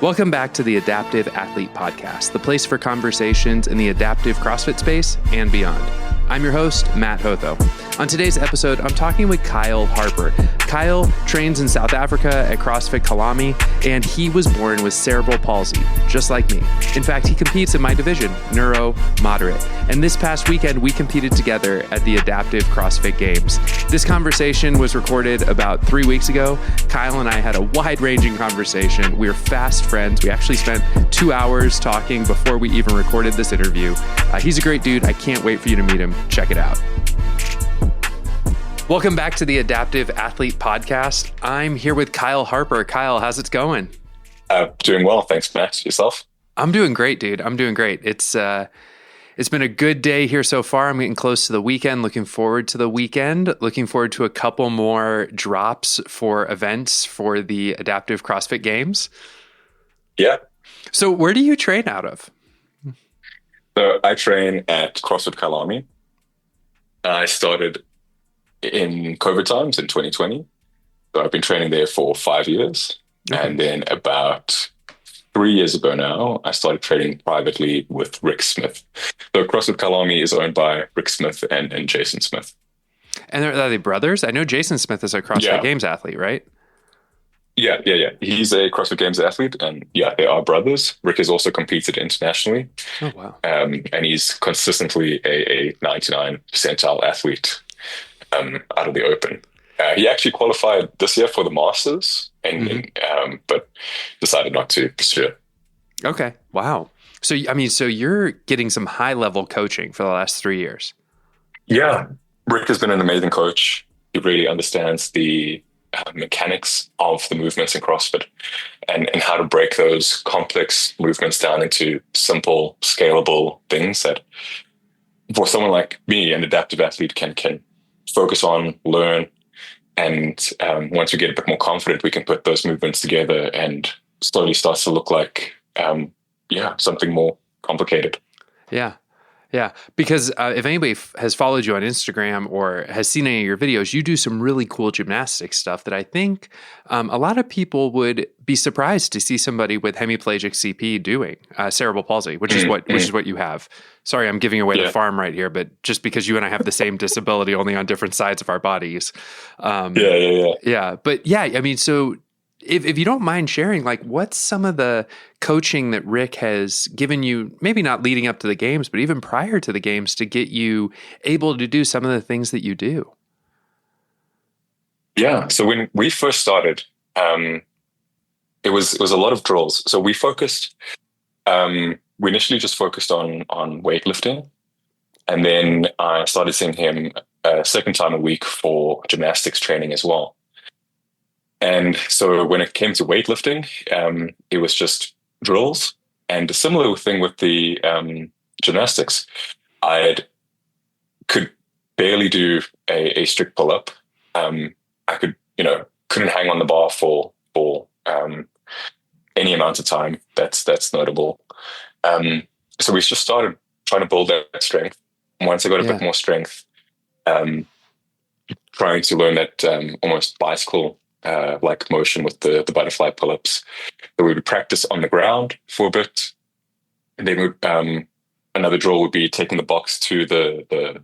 Welcome back to the Adaptive Athlete Podcast, the place for conversations in the adaptive CrossFit space and beyond. I'm your host, Matt Hotho. On today's episode, I'm talking with Kyle Harper. Kyle trains in South Africa at CrossFit Kyalami, and he was born with cerebral palsy, just like me. In fact, he competes in my division, neuro moderate. And this past weekend, we competed together at the Adaptive CrossFit Games. This conversation was recorded about 3 weeks ago. Kyle and I had a wide-ranging conversation. We were fast friends. We actually spent 2 hours talking before we even recorded this interview. He's a great dude. I can't wait for you to meet him. Check it out. Welcome back to the Adaptive Athlete Podcast. I'm here with Kyle Harper. Kyle, how's it going? Doing well. Thanks, Matt. Yourself? I'm doing great, dude. I'm doing great. It's been a good day here so far. I'm getting close to the weekend. Looking forward to the weekend. Looking forward to a couple more drops for events for the Adaptive CrossFit Games. Yeah. So where do you train out of? So I train at CrossFit Kyalami. I started in COVID times in 2020. So I've been training there for 5 years. Okay. And then about 3 years ago now, I started training privately with Rick Smith. So CrossFit Kyalami is owned by Rick Smith and Jason Smith. And are they brothers? I know Jason Smith is a CrossFit Games athlete, right? Yeah. He's a CrossFit Games athlete, and they are brothers. Rick has also competed internationally. Oh, wow. And he's consistently a 99 percentile athlete out of the open. He actually qualified this year for the Masters, but decided not to pursue it. Okay. Wow. So you're getting some high level coaching for the last 3 years. Yeah. Rick has been an amazing coach. He really understands the mechanics of the movements in CrossFit and how to break those complex movements down into simple, scalable things that for someone like me, an adaptive athlete, can focus on, learn, and once we get a bit more confident, we can put those movements together and slowly starts to look like something more complicated. Yeah, because if anybody has followed you on Instagram or has seen any of your videos, you do some really cool gymnastics stuff that I think a lot of people would be surprised to see somebody with hemiplegic CP doing cerebral palsy, which is what you have. Sorry, I'm giving away the farm right here, but just because you and I have the same disability, only on different sides of our bodies. Yeah, but I mean, so. If you don't mind sharing, like, what's some of the coaching that Rick has given you, maybe not leading up to the games, but even prior to the games, to get you able to do some of the things that you do? Yeah. So when we first started, it was a lot of drills. So we initially just focused on weightlifting. And then I started seeing him a second time a week for gymnastics training as well. And so when it came to weightlifting, it was just drills. And a similar thing with the gymnastics, I could barely do a strict pull-up. I couldn't hang on the bar for any amount of time. That's notable. So we just started trying to build that strength. Once I got a bit more strength, trying to learn that almost bicycle like motion with the butterfly pull-ups. So we would practice on the ground for a bit. And then another drill would be taking the box to the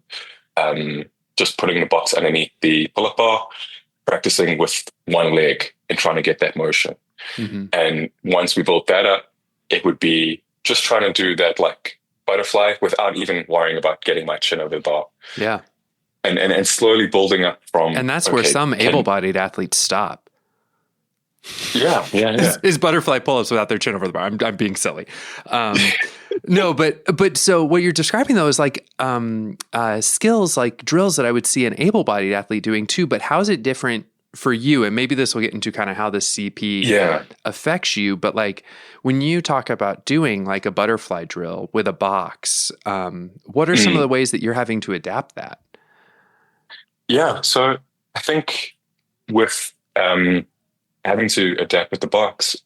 just putting the box underneath the pull-up bar, practicing with one leg and trying to get that motion. Mm-hmm. And once we built that up, it would be just trying to do that like butterfly without even worrying about getting my chin over the bar. Yeah. And slowly building up from... And that's where some able-bodied athletes stop. Yeah. Is butterfly pull-ups without their chin over the bar. I'm being silly. No, but so what you're describing, though, is like skills, like drills that I would see an able-bodied athlete doing too, but how is it different for you? And maybe this will get into kind of how the CP affects you, but like when you talk about doing like a butterfly drill with a box, what are some of the ways that you're having to adapt that? Yeah, so I think with having to adapt with the box,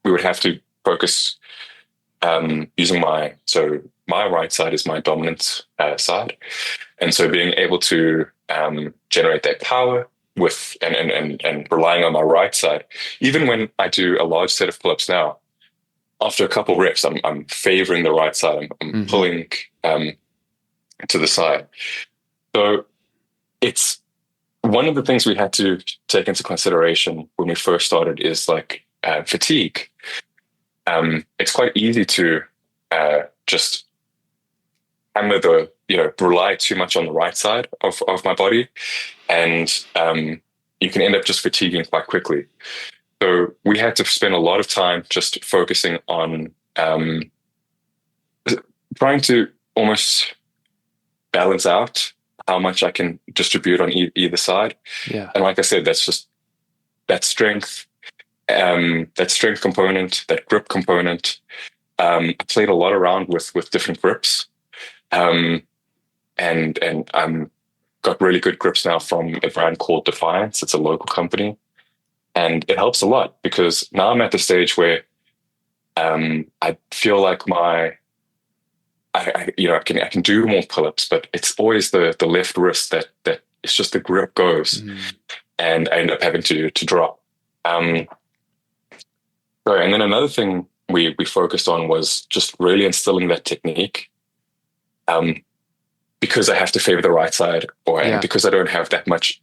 we would have to focus using my right side is my dominant side. And so being able to generate that power with and relying on my right side, even when I do a large set of pull-ups now, after a couple reps, I'm favoring the right side. I'm pulling to the side. So it's one of the things we had to take into consideration when we first started is like fatigue. It's quite easy to just hammer rely too much on the right side of my body, and you can end up just fatiguing quite quickly. So we had to spend a lot of time just focusing on trying to almost balance out how much I can distribute on either side. Yeah. And like I said, that's just that strength component, that grip component. I played a lot around with different grips, and I'm got really good grips now from a brand called Defiance. It's a local company, and it helps a lot because now I'm at the stage where I feel like I can do more pull-ups, but it's always the left wrist that it's just the grip goes, and I end up having to drop. And then another thing we focused on was just really instilling that technique. Because I have to favor the right side, and because I don't have that much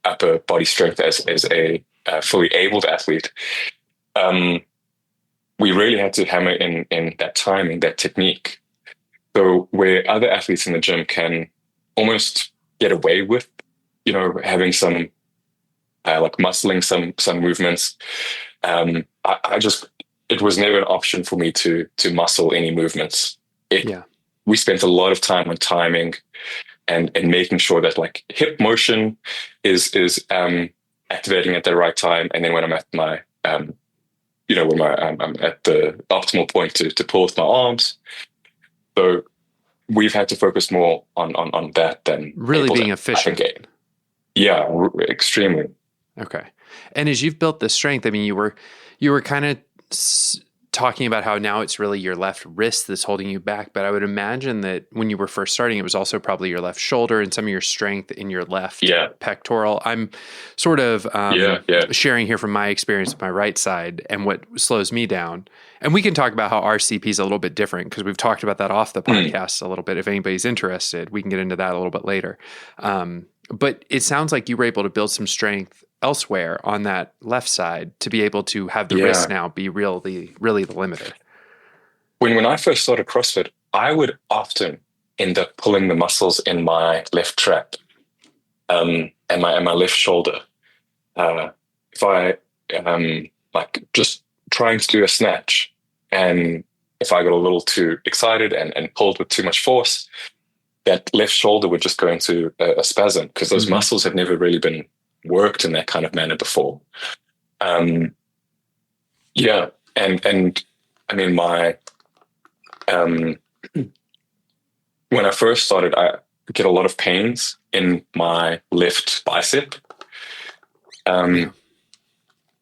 upper body strength as a fully abled athlete, we really had to hammer in that timing, that technique. So where other athletes in the gym can almost get away with, having some like muscling some movements, it was never an option for me to muscle any movements. We spent a lot of time on timing and making sure that like hip motion is activating at the right time, and then when I'm at my I'm at the optimal point to pull with my arms. So we've had to focus more on that than really being efficient. Yeah, extremely. Okay. And as you've built this strength, I mean, you were kind of talking about how now it's really your left wrist that's holding you back. But I would imagine that when you were first starting, it was also probably your left shoulder and some of your strength in your left pectoral. I'm sort of sharing here from my experience with my right side and what slows me down. And we can talk about how our CP is a little bit different because we've talked about that off the podcast a little bit. If anybody's interested, we can get into that a little bit later. But it sounds like you were able to build some strength elsewhere on that left side to be able to have the wrist now be really the limiter. When I first started CrossFit, I would often end up pulling the muscles in my left trap and my left shoulder. If I like just trying to do a snatch, and if I got a little too excited and pulled with too much force, that left shoulder would just go into a spasm because those muscles have never really been worked in that kind of manner before. And I mean, when I first started, I get a lot of pains in my left bicep,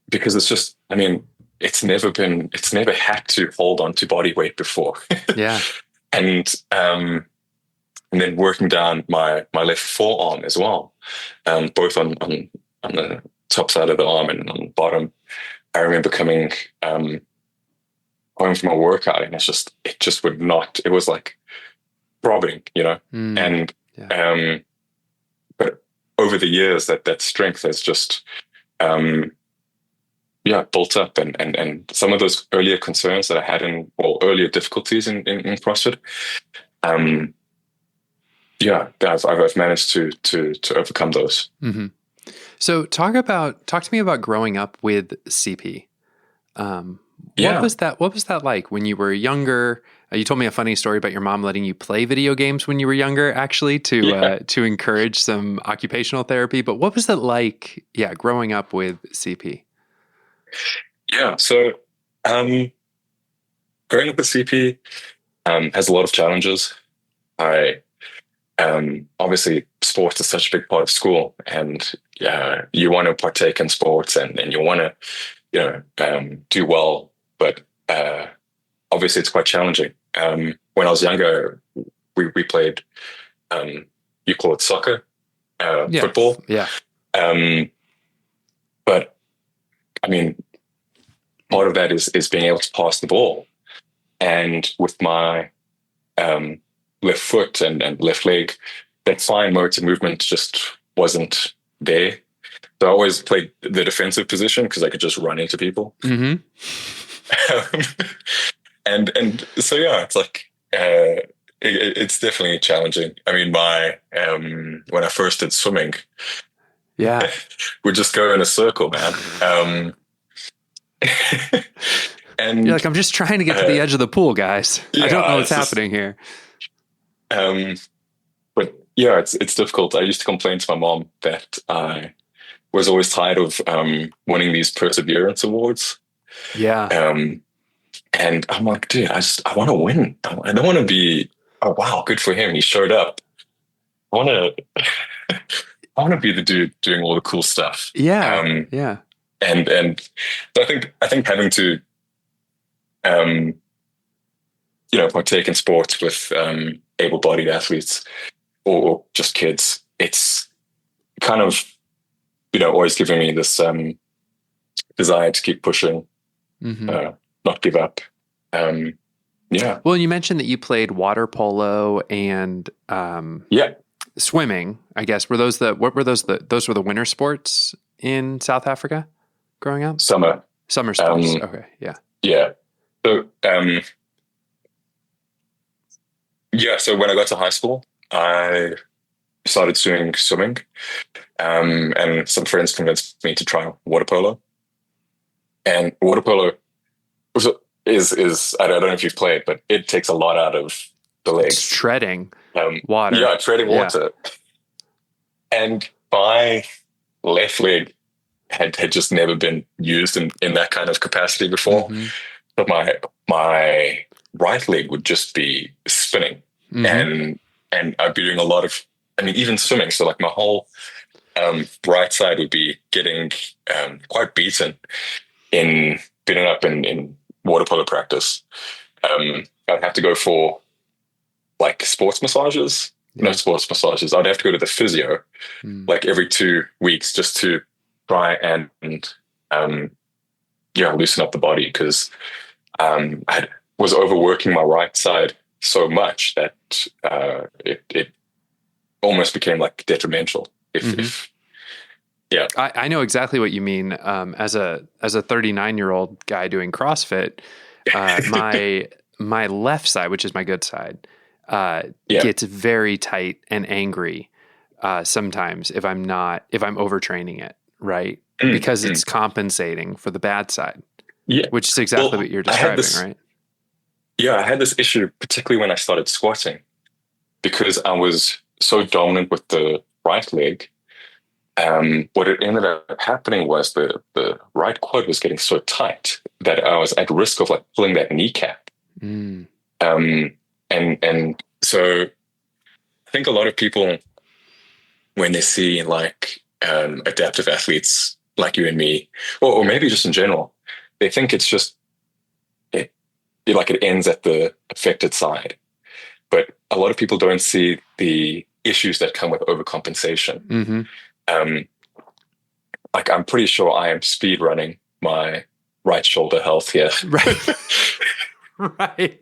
because it's just, I mean, it's never had to hold on to body weight before. And then working down my left forearm as well, both on the top side of the arm and on the bottom. I remember coming home from a workout, and it just would not. It was like throbbing, And but over the years, that strength has just built up, and some of those earlier concerns that I had earlier difficulties in CrossFit. I've managed to overcome those. Mm-hmm. So talk to me about growing up with CP. What was that like when you were younger? You told me a funny story about your mom letting you play video games when you were younger, actually, to encourage some occupational therapy. But what was that like? Growing up with CP. So growing up with CP has a lot of challenges. Obviously sports is such a big part of school, and you want to partake in sports and you want to do well, but obviously it's quite challenging. When I was younger, we played you call it soccer, football, but I mean, part of that is being able to pass the ball. And with my left foot and left leg, that fine motor movement just wasn't there. So I always played the defensive position because I could just run into people. Mm-hmm. And so yeah, it's like it's definitely challenging. I mean, when I first did swimming, Yeah, we'd just go in a circle, man. And you're like, I'm just trying to get to the edge of the pool, guys. I don't know what's happening here. But yeah, it's difficult. I used to complain to my mom that I was always tired of winning these perseverance awards. Yeah. And I'm like, dude, I want to win. I don't want to be, oh wow, good for him, he showed up. I want to be the dude doing all the cool stuff. Yeah. Yeah. And so I think having to partake in sports with able-bodied athletes or just kids, it's kind of always giving me this desire to keep pushing, not give up. Yeah. Well, you mentioned that you played water polo and swimming, I guess. Were those those were the winter sports in South Africa growing up? Summer sports. Okay. Yeah. Yeah. So so when I got to high school, I started doing swimming, and some friends convinced me to try water polo. And water polo is I don't know if you've played, but it takes a lot out of the legs. It's treading water. Yeah, treading water. And my left leg had just never been used in that kind of capacity before. Mm-hmm. But my right leg would just be spinning. Mm-hmm. And I'd be doing a lot of, even swimming. So like my whole right side would be getting quite beaten in water polo practice. I'd have to go for like sports massages. Yeah. No sports massages. I'd have to go to the physio like every 2 weeks just to try and loosen up the body, because I was overworking my right side so much that it almost became like detrimental. I know exactly what you mean. As a 39-year-old guy doing CrossFit, my left side, which is my good side, gets very tight and angry sometimes if I'm overtraining it, right? Because it's compensating for the bad side. Yeah, which is exactly what you're describing, right? Yeah, I had this issue particularly when I started squatting, because I was so dominant with the right leg. What it ended up happening was the right quad was getting so tight that I was at risk of like pulling that kneecap. And so I think a lot of people, when they see like adaptive athletes like you and me, or maybe just in general, they think it's just it ends at the affected side. But a lot of people don't see the issues that come with overcompensation. Mm-hmm. Like I'm pretty sure I am speed running my right shoulder health here. Right. Right.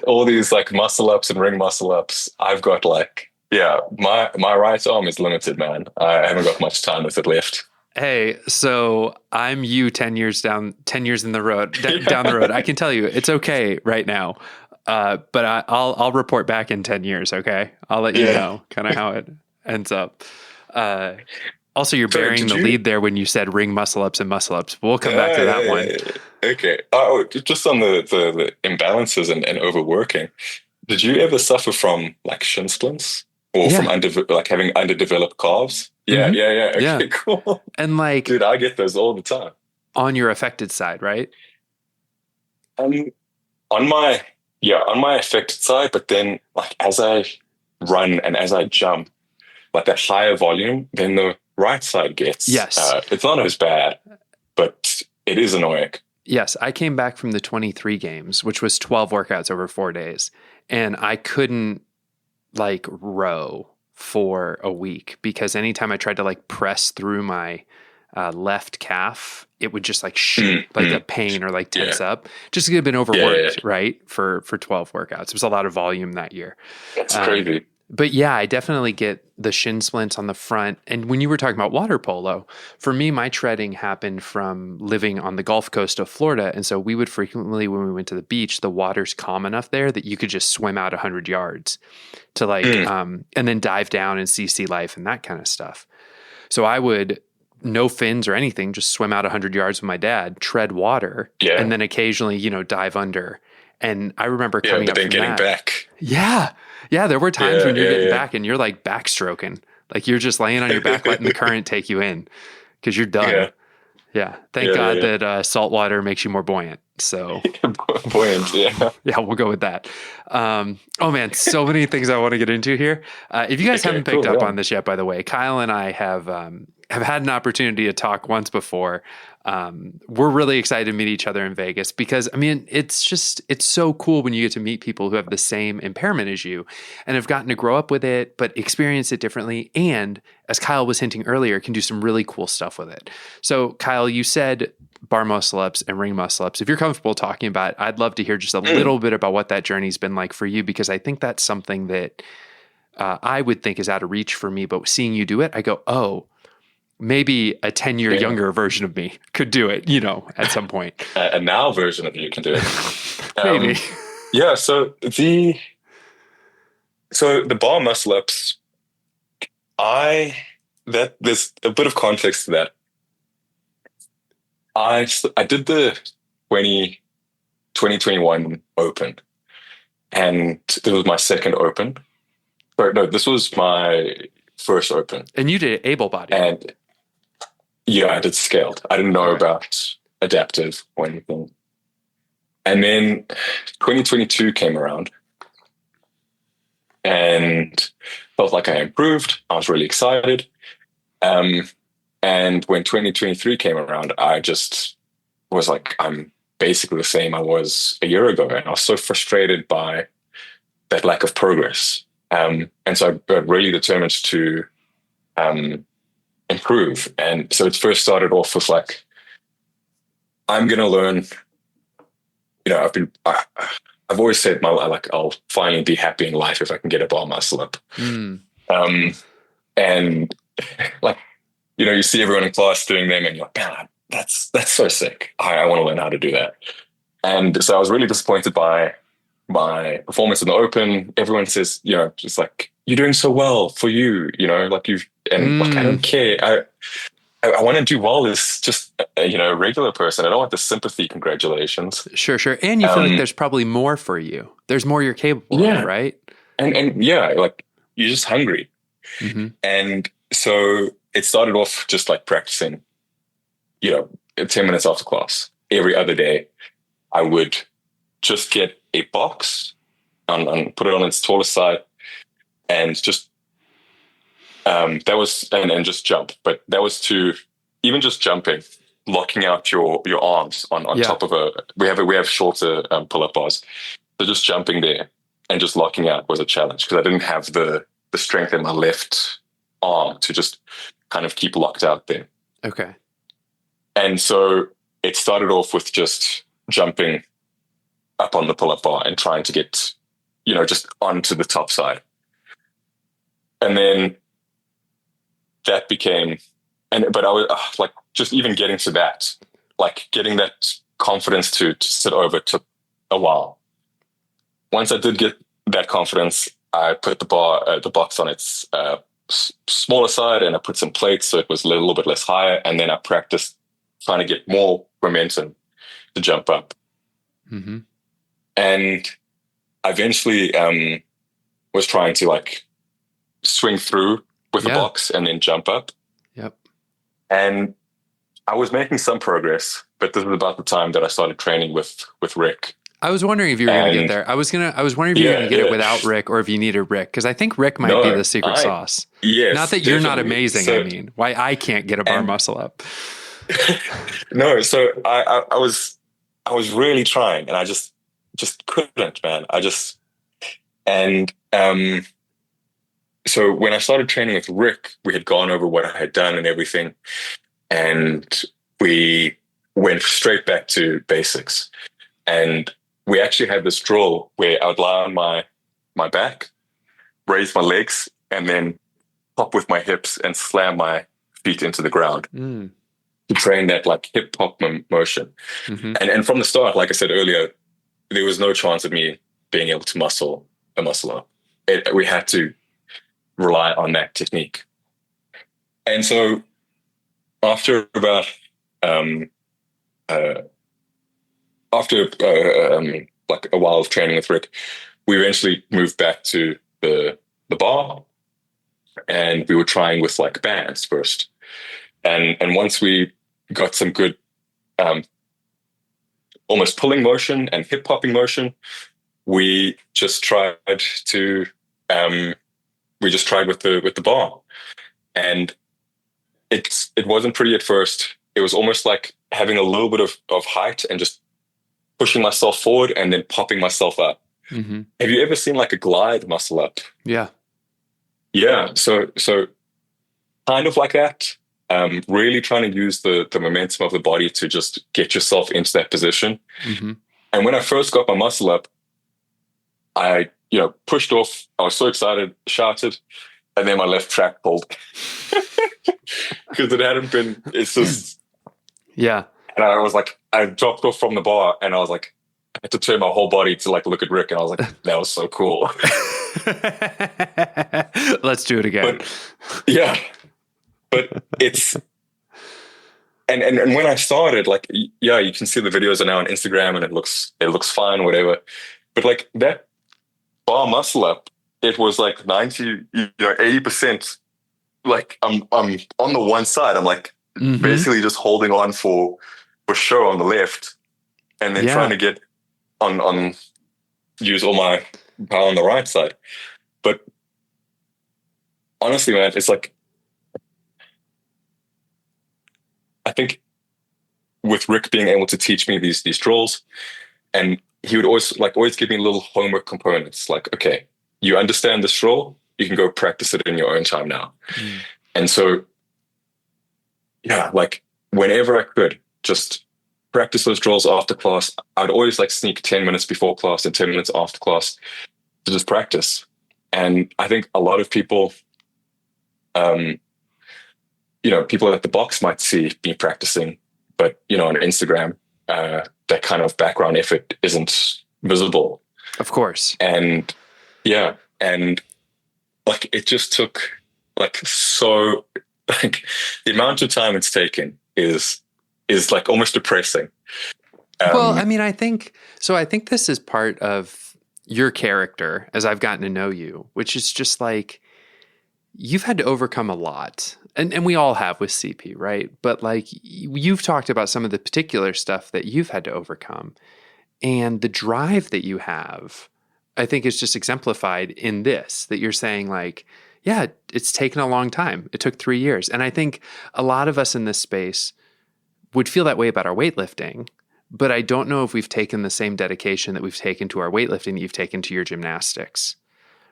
All these like muscle ups and ring muscle ups, I've got like, my right arm is limited, man. I haven't got much time with it left. Hey, so I'm you 10 years in the road, down the road. I can tell you it's okay right now. But I'll report back in 10 years. Okay. I'll let you know kind of how it ends up. Also, you're burying the lead there when you said ring muscle ups and muscle ups. We'll come back to that one. Okay. Oh, just on the imbalances and overworking. Did you ever suffer from like shin splints or from having underdeveloped calves? Yeah. Mm-hmm. Yeah. Okay, cool. And like, dude, I get those all the time. On your affected side, right? On my affected side, but then like as I run and as I jump, like that higher volume, then the right side gets. Yes. It's not as bad, but it is annoying. Yes. I came back from the 23 games, which was 12 workouts over 4 days, and I couldn't like row for a week because anytime I tried to like press through my left calf, it would just like shoot like a pain or like tense up, just to have been overworked, right? For 12 workouts. It was a lot of volume that year. That's crazy. But yeah, I definitely get the shin splints on the front. And when you were talking about water polo, for me, my treading happened from living on the Gulf Coast of Florida. And so we would frequently, when we went to the beach, the water's calm enough there that you could just swim out 100 yards to like, and then dive down and see sea life and that kind of stuff. So I would, no fins or anything, just swim out 100 yards with my dad, tread water, and then occasionally, dive under. And I remember coming up from getting back. Yeah, there were times when you're getting back and you're like backstroking. Like you're just laying on your back letting the current take you in because you're done. Yeah. Thank God that salt water makes you more buoyant. So buoyant, yeah, we'll go with that. Oh man, so many things I want to get into here. If you guys haven't picked up on this yet, by the way, Kyle and I have had an opportunity to talk once before. We're really excited to meet each other in Vegas because it's so cool when you get to meet people who have the same impairment as you and have gotten to grow up with it, but experience it differently. And as Kyle was hinting earlier, can do some really cool stuff with it. So Kyle, you said bar muscle ups and ring muscle ups. If you're comfortable talking about it, I'd love to hear just a little bit about what that journey's been like for you, because I think that's something that I would think is out of reach for me, but seeing you do it, I go, oh, maybe a 10-year younger version of me could do it, at some point. A now version of you can do it. Maybe. So the bar muscle ups, there's a bit of context to that. I did the 2021 Open, and this was my second Open. Or no, this was my first Open. And you did able body. And I did scaled. I didn't know about adaptive or anything. And then 2022 came around and felt like I improved. I was really excited. And when 2023 came around, I just was like, I'm basically the same I was a year ago. And I was so frustrated by that lack of progress. And so I really determined to improve. And so it first started off with like, I'm going to learn, I've always said I'll finally be happy in life if I can get a bar muscle up. And like, you see everyone in class doing them and you're like, man, that's so sick. I want to learn how to do that. And so I was really disappointed by my performance in the Open. Everyone says, just like, you're doing so well for you, like I don't care. I want to do well as just, a regular person. I don't want the sympathy congratulations. Sure. And you feel like there's probably more for you. There's more you're capable of, right? And like you're just hungry. Mm-hmm. And so it started off just like practicing, 10 minutes after class. Every other day, I would just get a box and put it on its tallest side and just that was and just jump. But that was to even just jumping, locking out your arms on top of we have shorter pull-up bars. So just jumping there and just locking out was a challenge because I didn't have the strength in my left arm to just kind of keep locked out there. Okay. And so it started off with just jumping up on the pull-up bar and trying to get, just onto the top side. And then that became, but I was like, just even getting to that, like getting that confidence to sit over took a while. Once I did get that confidence, I put the box on its smaller side and I put some plates so it was a little bit less higher. And then I practiced trying to get more momentum to jump up. Mm-hmm. And I eventually was trying to like swing through with the box and then jump up. Yep. And I was making some progress, but this was about the time that I started training with Rick. I was wondering if you were going to get there. I was wondering if you were going to get it without Rick or if you needed Rick, because I think Rick might be the secret sauce. Yes, not that you're not amazing. So, why I can't get a bar muscle up. No, so I was really trying, and I just couldn't, man. So when I started training with Rick, we had gone over what I had done and everything, and we went straight back to basics. And we actually had this drill where I would lie on my back, raise my legs, and then pop with my hips and slam my feet into the ground to train that like hip hop motion. And from the start, like I said earlier, there was no chance of me being able to muscle a muscle up. We had to rely on that technique. And so after about like a while of training with Rick, we eventually moved back to the bar, and we were trying with like bands first. And once we got some good almost pulling motion and hip hopping motion, we just tried to with the bar. And it wasn't pretty at first. It was almost like having a little bit of height and just pushing myself forward and then popping myself up. Have you ever seen like a glide muscle up? Yeah. So kind of like that. Really trying to use the momentum of the body to just get yourself into that position. And when I first got my muscle up, I pushed off. I was so excited, shouted, and then my left track pulled because it hadn't been. It's just yeah. And I was like, I dropped off from the bar, and I was like, I had to turn my whole body to like look at Rick, and I was like, that was so cool. Let's do it again. But it's and when I started, like, yeah, you can see the videos are now on Instagram, and it looks fine, whatever. But like that bar muscle up, it was like 90, 80%. Like I'm on the one side, I'm like basically just holding on for show on the left, and then trying to get on use all my power on the right side. But honestly, man, it's like, I think with Rick being able to teach me these drills, and he would always give me little homework components. Like, okay, you understand this drill, you can go practice it in your own time now. And so, yeah, like whenever I could, just practice those drills after class. I'd always like sneak 10 minutes before class and 10 minutes after class to just practice. And I think a lot of people, people at the box might see me practicing, but, on Instagram, that kind of background effort isn't visible. Of course. And yeah. And like, it just took like, so like the amount of time it's taken is like almost depressing. Well, I mean, I think this is part of your character as I've gotten to know you, which is just like, you've had to overcome a lot, and we all have with CP, right? But like, you've talked about some of the particular stuff that you've had to overcome, and the drive that you have, I think, is just exemplified in this, that you're saying like, yeah, it's taken a long time. It took 3 years. And I think a lot of us in this space would feel that way about our weightlifting, but I don't know if we've taken the same dedication that we've taken to our weightlifting that you've taken to your gymnastics,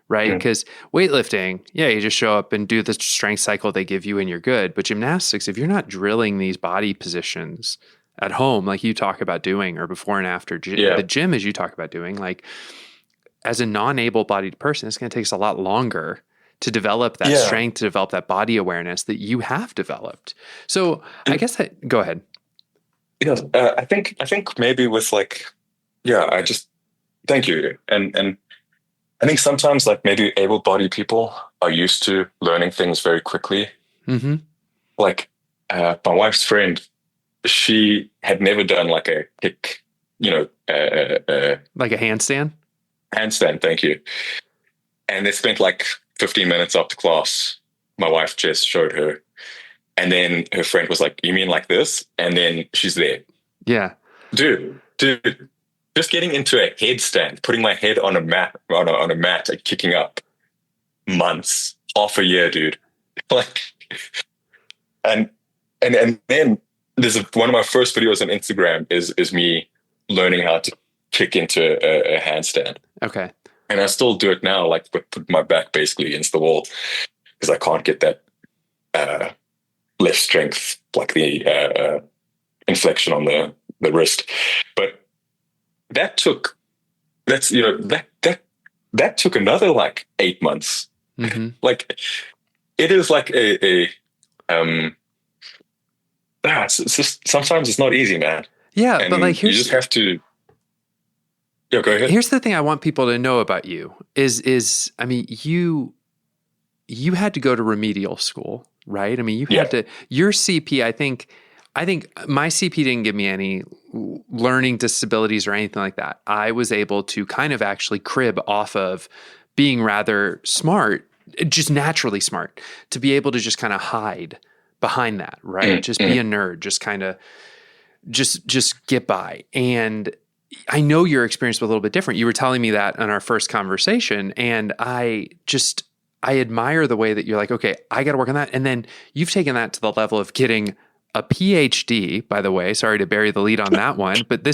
right? Because weightlifting, yeah, you just show up and do the strength cycle they give you and you're good. But gymnastics, if you're not drilling these body positions at home, like you talk about doing, or before and after the gym, as you talk about doing, like as a non-able-bodied person, it's going to take us a lot longer to develop that strength, to develop that body awareness that you have developed. So I guess go ahead. Yes, I think maybe with like, I just thank you. And I think sometimes like maybe able-bodied people are used to learning things very quickly. Like my wife's friend, she had never done like a kick, like a handstand. Handstand, thank you. And they spent like 15 minutes after class. My wife just showed her. And then her friend was like, you mean like this? And then she's there. Yeah. Dude, just getting into a headstand, putting my head on a mat, on a mat and kicking up, months, half a year, dude. Like, and then there's one of my first videos on Instagram is me learning how to kick into a handstand. Okay. And I still do it now, like with my back basically against the wall, because I can't get that left strength, like the inflection on the wrist. But that took that took another like 8 months. Mm-hmm. Like it is like it's just sometimes it's not easy, man. Yeah, And but like you just have to. Yeah, go ahead. Here's the thing I want people to know about you is I mean, you had to go to remedial school, right? I mean, you had to, your CP, I think my CP didn't give me any learning disabilities or anything like that. I was able to kind of actually crib off of being rather smart, just naturally smart, to be able to just kind of hide behind that, right? Just be a nerd, just kind of just get by. And I know your experience was a little bit different. You were telling me that in our first conversation, and I admire the way that you're like, okay, I got to work on that. And then you've taken that to the level of getting a PhD, by the way. Sorry to bury the lead on that one, but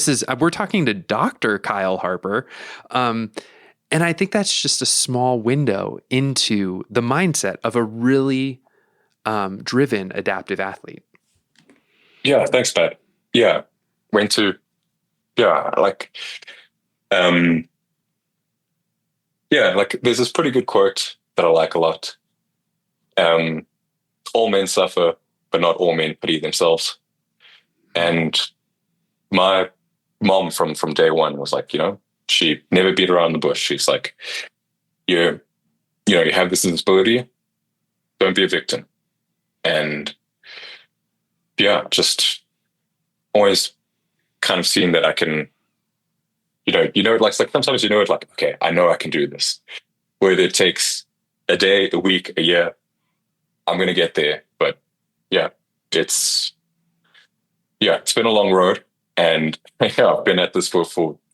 we're talking to Dr. Kyle Harper. And I think that's just a small window into the mindset of a really driven adaptive athlete. Yeah, thanks, Pat. Yeah, went to, like there's this pretty good quote that I like a lot. All men suffer, but not all men pity themselves. And my mom from day one was like, she never beat around the bush. She's like, you have this disability, don't be a victim. And just always kind of seeing that I can, like sometimes it like, okay, I know I can do this. Whether it takes a day, a week, a year, I'm going to get there. But it's been a long road, and I've been at this for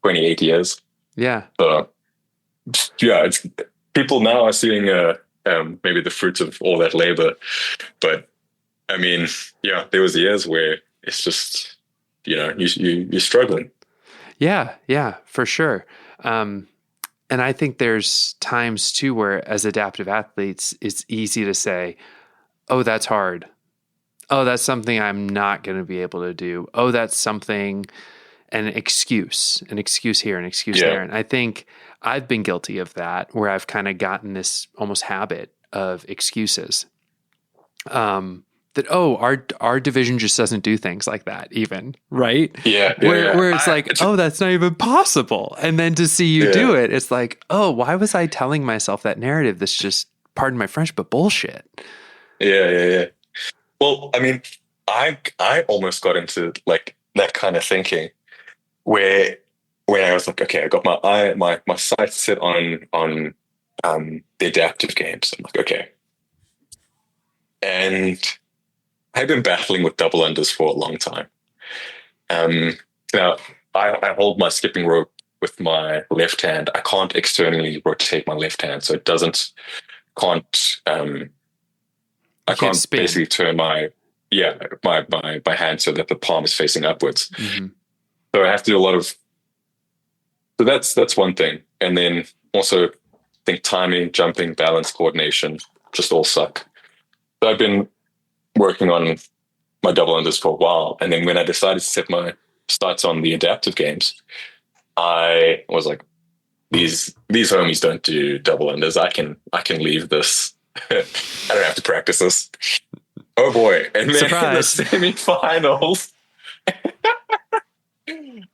28 years. Yeah. So it's people now are seeing maybe the fruits of all that labor. But I mean, there was years where it's just, you're struggling. Yeah, for sure. And I think there's times too where as adaptive athletes, it's easy to say, oh, that's hard. Oh, that's something I'm not going to be able to do. Oh, that's something, an excuse here, an excuse there. And I think I've been guilty of that, where I've kind of gotten this almost habit of excuses. That, our division just doesn't do things like that even, right? Where it's like, that's not even possible. And then to see you do it, it's like, oh, why was I telling myself that narrative that's just, pardon my French, but bullshit? Yeah. Well, I mean, I almost got into like that kind of thinking where when I was like, okay, I got my sights set on the adaptive games. I'm like, okay. And I've been battling with double unders for a long time. Now, I hold my skipping rope with my left hand. I can't externally rotate my left hand, so it I can't spin. Basically turn my hand so that the palm is facing upwards. Mm-hmm. So I have to do a lot of. So that's one thing, and then also think timing, jumping, balance, coordination just all suck. So I've been working on my double unders for a while, and then when I decided to set my sights on the adaptive games, I was like, these homies don't do double unders. I can leave this. I don't have to practice this. Oh boy. And then Surprise. In the semifinals,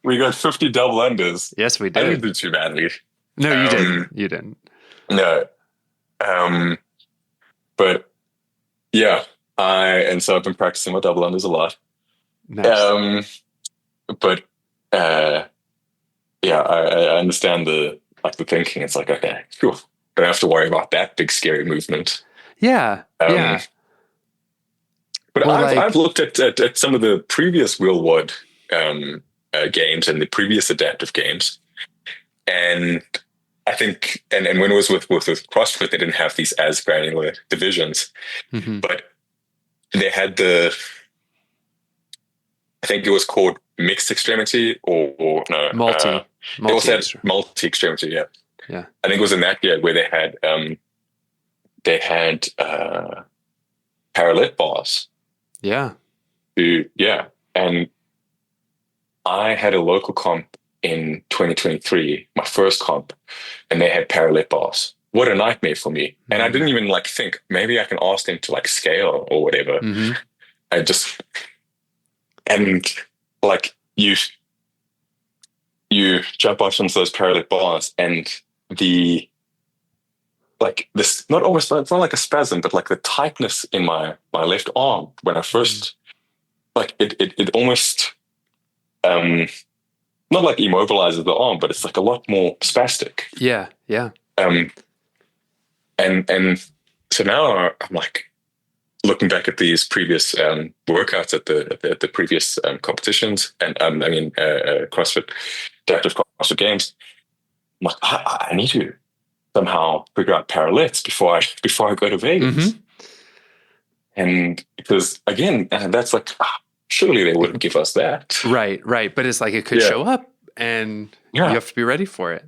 we got 50 double unders. Yes, we did. I didn't do too badly. No, you didn't. You didn't. No. But and so I've been practicing my double unders a lot. Nice. But I understand the thinking. It's like, okay, cool. Don't have to worry about that big scary movement. Yeah. But I've looked at some of the previous Wheelwood games and the previous adaptive games, and I think and when it was with CrossFit, they didn't have these as granular divisions, but they had I think it was called mixed extremity or no multi. They also had multi extremity. Yeah. I think it was in that year where they had parallel bars. Yeah. And I had a local comp in 2023, my first comp, and they had parallel bars. What a nightmare for me. And I didn't even like think maybe I can ask them to like scale or whatever. I just, and like you jump off onto those parallel bars and the, like this, not almost, it's not like a spasm, but like the tightness in my left arm when I first, like it almost, not like immobilizes the arm, but it's like a lot more spastic. Yeah. And so now I'm like looking back at these previous workouts at the previous competitions, and CrossFit Adaptive CrossFit Games. I'm like, I need to somehow figure out parallettes before I go to Vegas. And because again, that's like, surely they wouldn't give us that. Right. But it's like it could show up, and you have to be ready for it.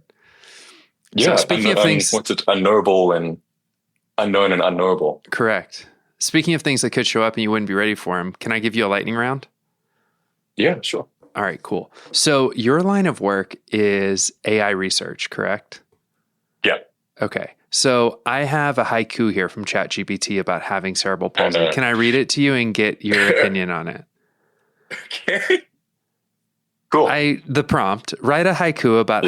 Yeah. So speaking of things, what's it? Unknowable and unknown and unknowable. Correct. Speaking of things that could show up and you wouldn't be ready for them, can I give you a lightning round? Yeah, sure. All right, cool. So your line of work is AI research, correct? Yeah. Okay. So I have a haiku here from ChatGPT about having cerebral palsy. Can I read it to you and get your opinion on it? Okay. Cool. The prompt: write a haiku about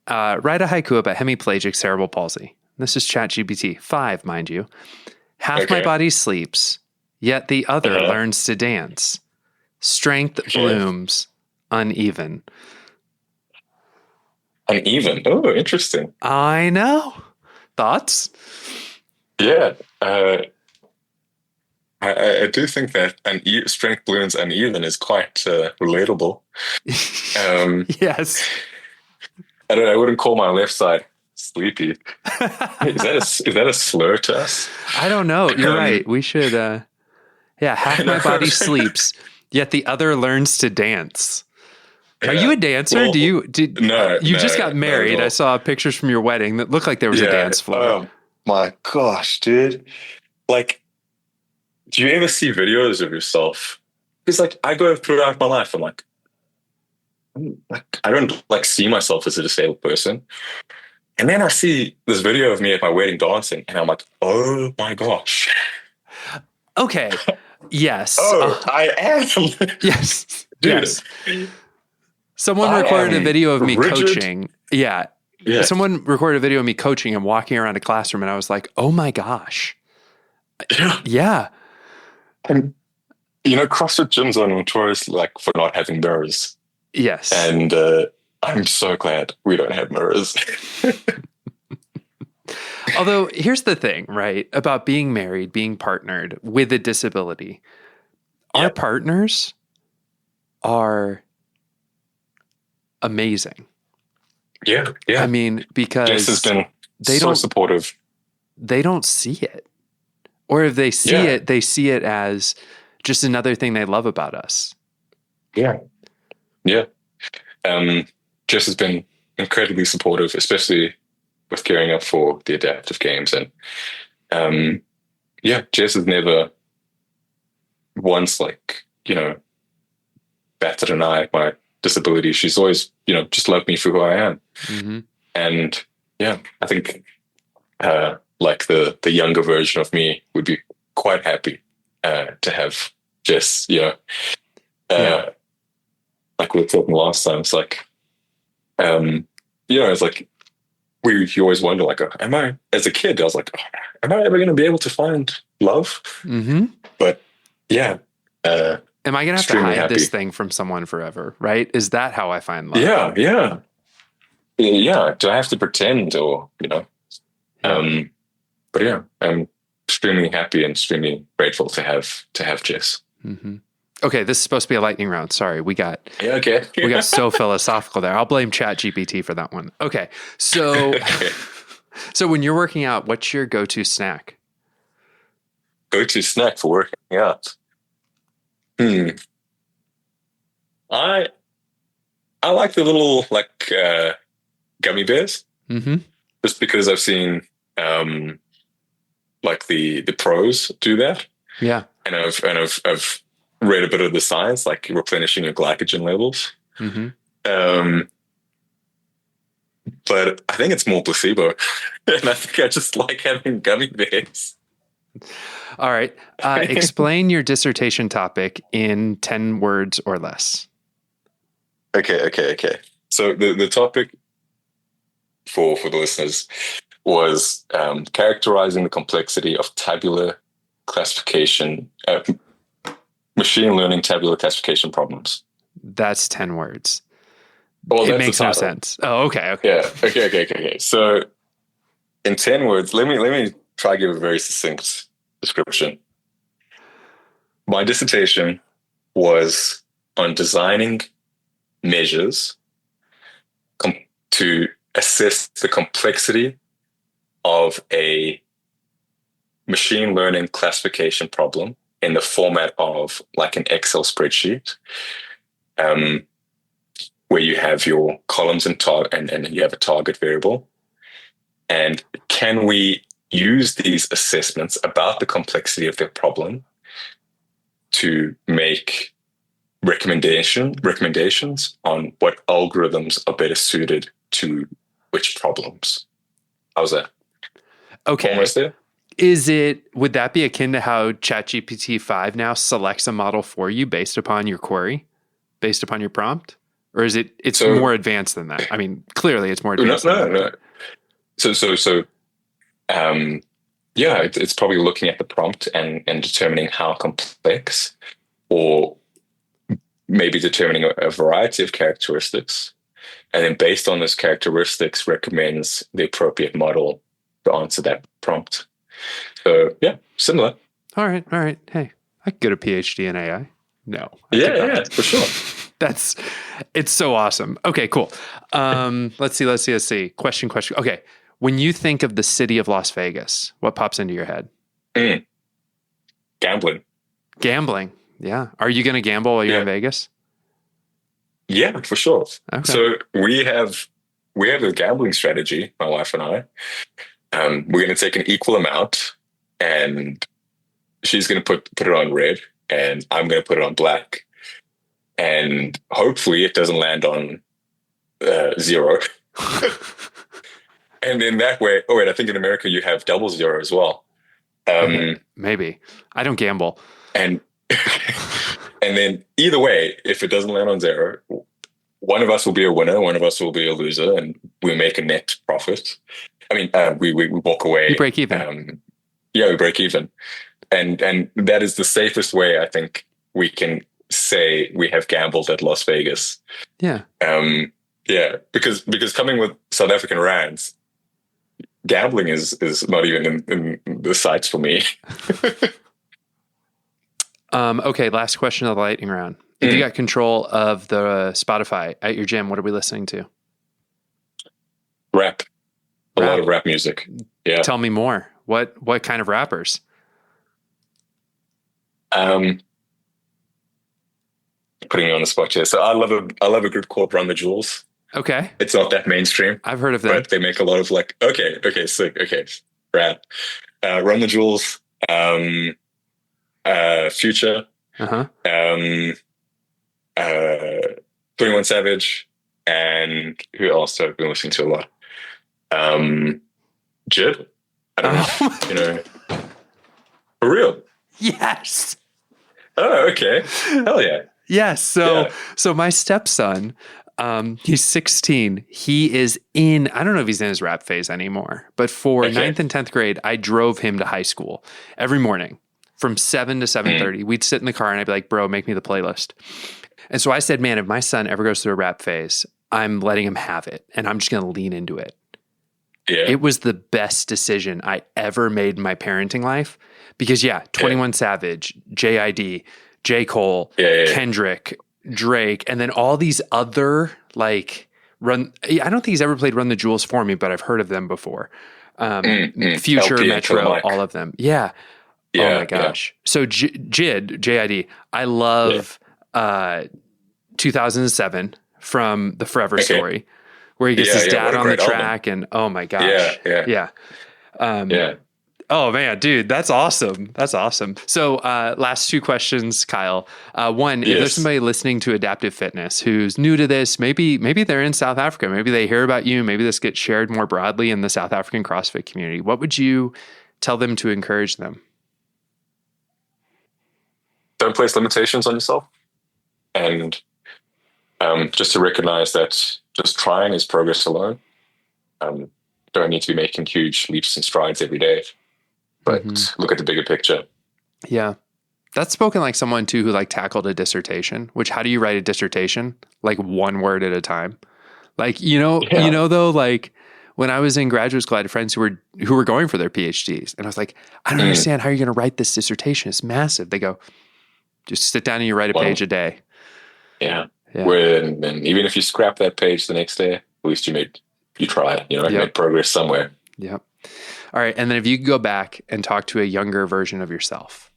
hemiplegic cerebral palsy. This is ChatGPT 5, mind you. Half my body sleeps, yet the other learns to dance. Strength blooms uneven. Uneven. Oh, interesting. I know. Thoughts? Yeah. I do think that strength blooms uneven is quite relatable. Yes. I wouldn't call my left side sleepy. Is that a slur to us? I don't know. You're right. We should. Half my body sleeps, yet the other learns to dance. Are you a dancer? Well, you just got married. No. I saw pictures from your wedding that looked like there was a dance floor. Oh my gosh, dude! Like, do you ever see videos of yourself? Because like I go throughout my life, I'm like I don't like see myself as a disabled person. And then I see this video of me at my wedding dancing, and I'm like, oh my gosh. Okay. Yes. I am. Yes. Dude. Yes. Someone recorded a video of me coaching. Yeah. Yes. Someone recorded a video of me coaching and walking around a classroom, and I was like, oh my gosh. Yeah. And, CrossFit gyms are notorious like for not having mirrors. Yes. And I'm so glad we don't have mirrors. Although here's the thing, right? About being married, being partnered with a disability. Our partners are amazing. Yeah. I mean, because Jess has been so supportive. They don't see it. Or if they see it, they see it as just another thing they love about us. Yeah. Jess has been incredibly supportive, especially with gearing up for the adaptive games. And Jess has never once batted an eye at my disability. She's always, just loved me for who I am. Mm-hmm. And I think the younger version of me would be quite happy to have Jess, like we were talking last time, it's like, it's like, you always wonder, like, as a kid, I was like, am I ever going to be able to find love? Mm-hmm. But am I going to have to hide this thing from someone forever? Right? Is that how I find love? Yeah. Do I have to pretend or, but I'm extremely happy and extremely grateful to have Jess. Mm-hmm. Okay, this is supposed to be a lightning round. Sorry, we got so philosophical there. I'll blame ChatGPT for that one. Okay, so so when you're working out, what's your go-to snack? Go-to snack for working out? I like the little gummy bears. Mm-hmm. Just because I've seen the pros do that. Yeah. and I've read a bit of the science, like replenishing your glycogen levels. Mm-hmm. But I think it's more placebo, and I think I just like having gummy bears. All right. Explain your dissertation topic in 10 words or less. Okay. So the topic for the listeners was characterizing the complexity of tabular classification, machine learning tabular classification problems. That's 10 words. Well, it makes no sense. Oh, okay. Yeah. Okay. So in 10 words, let me try to give a very succinct description. My dissertation was on designing measures to assess the complexity of a machine learning classification problem in the format of like an Excel spreadsheet, where you have your columns and you have a target variable. And can we use these assessments about the complexity of the problem to make recommendations on what algorithms are better suited to which problems? How's that? Okay. Almost there? Would that be akin to how ChatGPT 5 now selects a model for you based upon your query, based upon your prompt? Or is it's more advanced than that? I mean, clearly it's more advanced than that. So it's probably looking at the prompt and determining how complex, or maybe determining a variety of characteristics. And then based on those characteristics, recommends the appropriate model to answer that prompt. So yeah, similar. All right. Hey, I could get a PhD in AI. No. Yeah, for sure. It's so awesome. Okay, cool. Let's see. Question. Okay. When you think of the city of Las Vegas, what pops into your head? Gambling. Yeah. Are you going to gamble while you're in Vegas? Yeah, for sure. Okay. So we have a gambling strategy, my wife and I. We're going to take an equal amount, and she's going to put it on red, and I'm going to put it on black. And hopefully it doesn't land on 0. And then that way, I think in America you have double 0 as well. Maybe. I don't gamble. And and then either way, if it doesn't land on 0, one of us will be a winner, one of us will be a loser, and we make a net profit. I mean, we walk away. You break even. We break even. And that is the safest way, I think, we can say we have gambled at Las Vegas. Yeah. Because coming with South African rands, gambling is not even in the sights for me. Okay, last question of the lightning round. If you got control of the Spotify at your gym, what are we listening to? Rap. A lot of rap music. Yeah. Tell me more. What kind of rappers? Putting me on the spot here. So I love a group called Run the Jewels. Okay. It's not that mainstream. I've heard of them. But they make a lot of like, sick. Okay. Rap. Run the Jewels. Future. 21 Savage. And who else have I been listening to a lot? Jid. I don't know. For real. Yes. Oh, okay. Hell yeah. Yes. So my stepson, he's 16. He is I don't know if he's in his rap phase anymore, but for 9th and 10th grade, I drove him to high school every morning from 7 to 7:30. We'd sit in the car and I'd be like, bro, make me the playlist. And so I said, man, if my son ever goes through a rap phase, I'm letting him have it and I'm just going to lean into it. Yeah. It was the best decision I ever made in my parenting life because 21 Savage, JID, J. Cole, Kendrick, Drake, and then all these other I don't think he's ever played Run the Jewels for me, but I've heard of them before. Future, LP, Metro, all of them. Yeah. Oh my gosh. So JID, I love 2007 from The Forever Story, where he gets his dad on the track album. And oh my gosh. Yeah. Oh man, dude, that's awesome. That's awesome. So last two questions, Kyle. One, if there's somebody listening to adaptive fitness who's new to this, maybe they're in South Africa, maybe they hear about you, maybe this gets shared more broadly in the South African CrossFit community, what would you tell them to encourage them? Don't place limitations on yourself. And just to recognize that just trying is progress alone. Don't need to be making huge leaps and strides every day, but look at the bigger picture. Yeah. That's spoken like someone too who like tackled a dissertation, which how do you write a dissertation? Like one word at a time. Like, though, like when I was in graduate school, I had friends who were going for their PhDs. And I was like, I don't understand how you're going to write this dissertation. It's massive. They go, just sit down and you write a page a day. Yeah. And even if you scrap that page the next day, at least you try, you made progress somewhere. Yep. All right. And then if you could go back and talk to a younger version of yourself,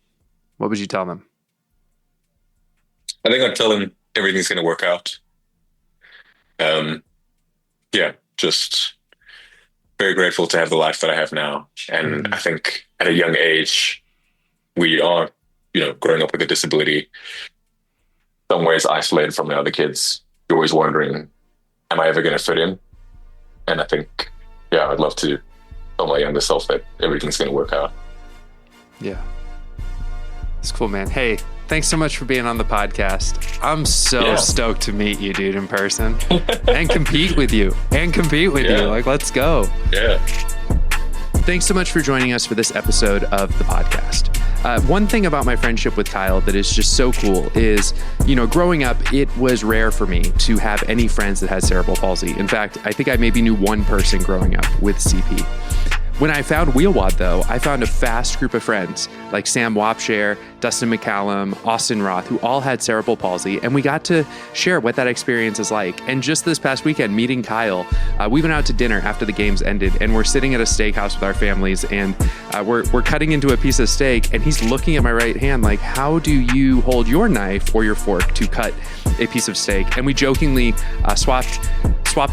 what would you tell them? I think I'd tell them everything's going to work out. Just very grateful to have the life that I have now. And I think at a young age, we are, growing up with a disability, some ways isolated from the other kids. You're always wondering, am I ever going to fit in? And I think, I'd love to tell my younger self that everything's going to work out. Yeah. It's cool, man. Hey, thanks so much for being on the podcast. I'm so stoked to meet you, dude, in person and compete with you you. Like, let's go. Yeah. Thanks so much for joining us for this episode of the podcast. One thing about my friendship with Kyle that is just so cool is, growing up, it was rare for me to have any friends that had cerebral palsy. In fact, I think I maybe knew one person growing up with CP. When I found WheelWOD, though, I found a fast group of friends like Sam Wapshare, Dustin McCallum, Austin Roth, who all had cerebral palsy, and we got to share what that experience is like. And just this past weekend, meeting Kyle, we went out to dinner after the games ended, and we're sitting at a steakhouse with our families, and we're cutting into a piece of steak, and he's looking at my right hand like, how do you hold your knife or your fork to cut a piece of steak? And we jokingly swapped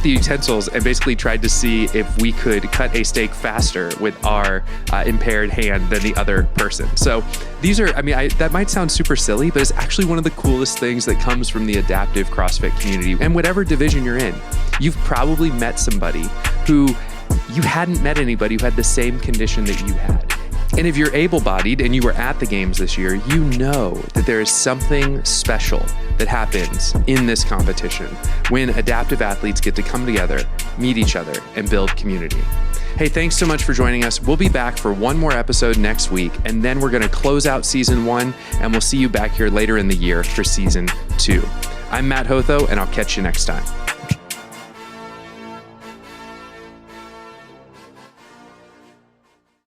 the utensils and basically tried to see if we could cut a steak faster with our impaired hand than the other person. So these are, that might sound super silly, but it's actually one of the coolest things that comes from the adaptive CrossFit community. And whatever division you're in, you've probably met somebody who you hadn't met anybody who had the same condition that you had. And if you're able-bodied and you were at the games this year, you know that there is something special that happens in this competition when adaptive athletes get to come together, meet each other, and build community. Hey, thanks so much for joining us. We'll be back for one more episode next week, and then we're going to close out season 1, and we'll see you back here later in the year for season 2. I'm Matt Hotho, and I'll catch you next time.